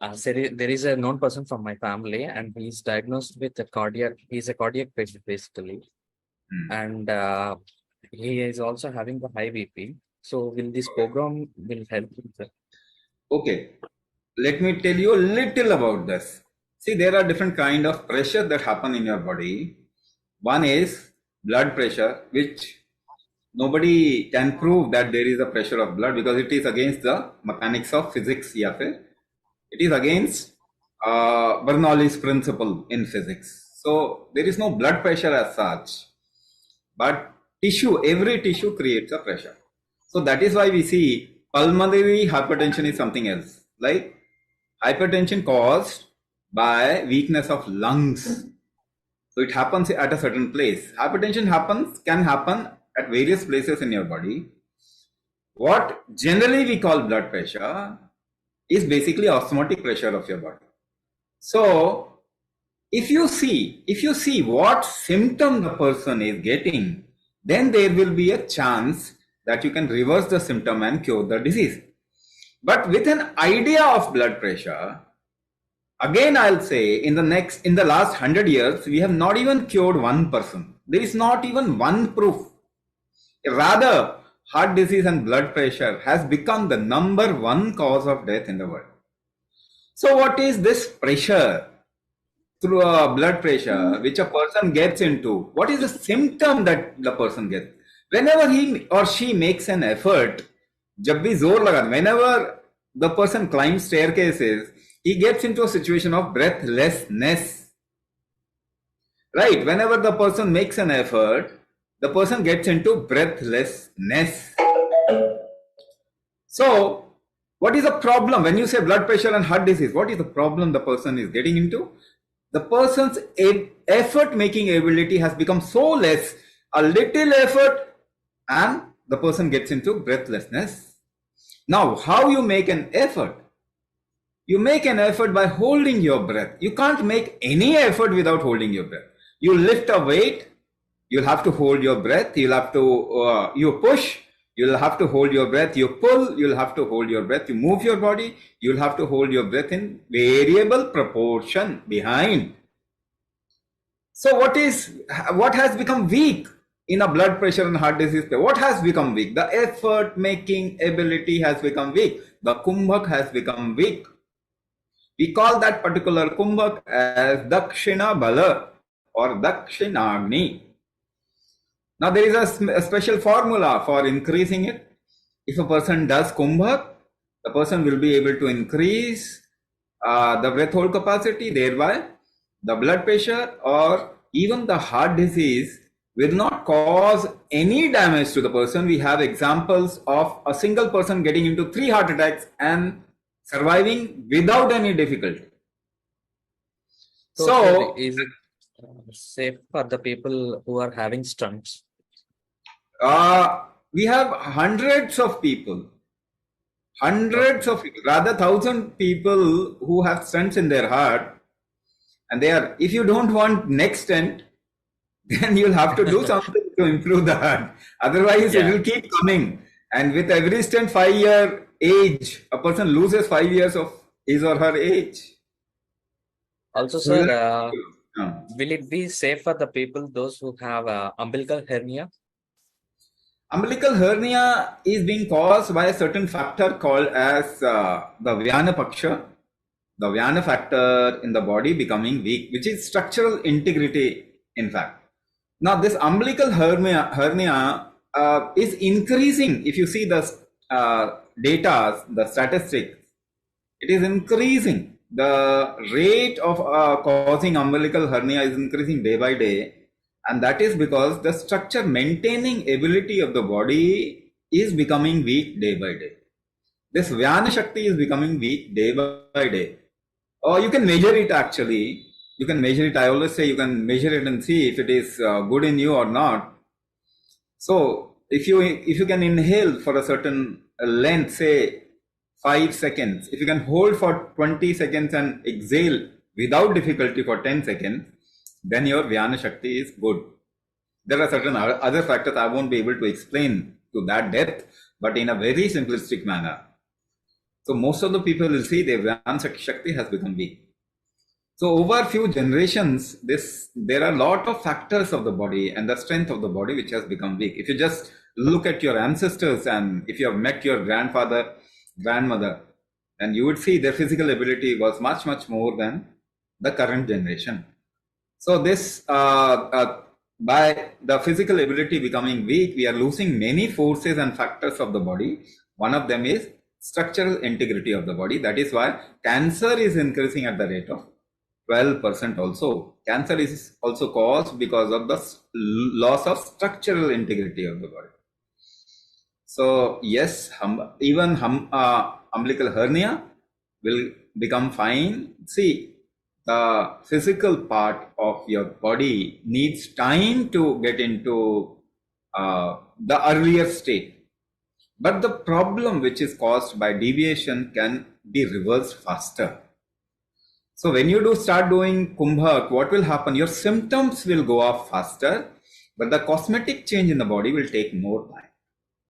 There is a known person from my family, and he's diagnosed with a cardiac. He's a cardiac patient basically, Hmm. and he is also having the high BP. So, will this program will help him, sir? Okay, let me tell you a little about this. See, there are different kind of pressure that happen in your body. One is blood pressure, which nobody can prove that there is a pressure of blood because it is against the mechanics of physics. Yeah, it is against Bernoulli's principle in physics. So there is no blood pressure as such, but every tissue creates a pressure. So that is why we see pulmonary hypertension is something else, like hypertension caused by weakness of lungs. So it happens at a certain place. Hypertension can happen at various places in your body. What generally we call blood pressure is basically osmotic pressure of your body. So if you see what symptom the person is getting, then there will be a chance that you can reverse the symptom and cure the disease. But with an idea of blood pressure, again I'll say in the last 100 years, we have not even cured one person. There is not even one proof. Rather, heart disease and blood pressure has become the number one cause of death in the world. So what is this pressure through a blood pressure which a person gets into? What is the symptom that the person gets? Whenever he or she makes an effort, जब भी जोर लगा, whenever the person climbs staircases, he gets into a situation of breathlessness. Right? Whenever the person makes an effort, the person gets into breathlessness. So, what is the problem when you say blood pressure and heart disease? What is the problem the person is getting into? The person's effort making ability has become so less, a little effort, and the person gets into breathlessness. Now, how you make an effort? You make an effort by holding your breath. You can't make any effort without holding your breath. You lift a weight, you'll have to hold your breath. You'll have to, you push, you'll have to hold your breath. You pull, you'll have to hold your breath. You move your body, you'll have to hold your breath in variable proportion behind. So what has become weak in a blood pressure and heart disease? What has become weak? The effort making ability has become weak. The kumbhak has become weak. We call that particular kumbhak as Dakshina Bala or Dakshinagni. Now there is a special formula for increasing it. If a person does kumbhak, the person will be able to increase the breath hold capacity, thereby the blood pressure or even the heart disease will not cause any damage to the person. We have examples of a single person getting into 3 heart attacks and surviving without any difficulty. So, sir, So, is it safe for the people who are having stunts? we have hundreds Okay. of people, rather 1,000 people who have stents in their heart, and if you don't want next stent, then you'll have to do something to improve the heart. Otherwise, it Yeah. will keep coming. And with every stent 5-year age, a person loses 5 years of his or her age. Also, So sir, uh, will it be safe for the people those who have umbilical hernia? umbilical hernia is being caused by a certain factor called as the Vyana Paksha, the Vyana factor in the body becoming weak, which is structural integrity, in fact. Now, this umbilical hernia is increasing. If you see the data, the statistics, it is increasing. The rate of causing umbilical hernia is increasing day by day. And that is because the structure maintaining ability of the body is becoming weak day by day. This Vyana Shakti is becoming weak day by day. Or you can measure it actually. You can measure it. I always say you can measure it and see if it is good in you or not. So if you can inhale for a certain length, say 5 seconds, if you can hold for 20 seconds and exhale without difficulty for 10 seconds, then your Vyana Shakti is good. There are certain other factors I won't be able to explain to that depth, but in a very simplistic manner. So most of the people will see their Vyan Shakti has become weak. So over a few generations, there are a lot of factors of the body and the strength of the body which has become weak. If you just look at your ancestors and if you have met your grandfather, grandmother, and you would see their physical ability was much, much more than the current generation. So this, by the physical ability becoming weak, we are losing many forces and factors of the body. One of them is structural integrity of the body. That is why cancer is increasing at the rate of 12% also. Cancer is also caused because of the loss of structural integrity of the body. So yes, even umbilical hernia will become fine. See, the physical part of your body needs time to get into the earlier state. But the problem which is caused by deviation can be reversed faster. So when you start doing Kumbha, what will happen? Your symptoms will go off faster, but the cosmetic change in the body will take more time.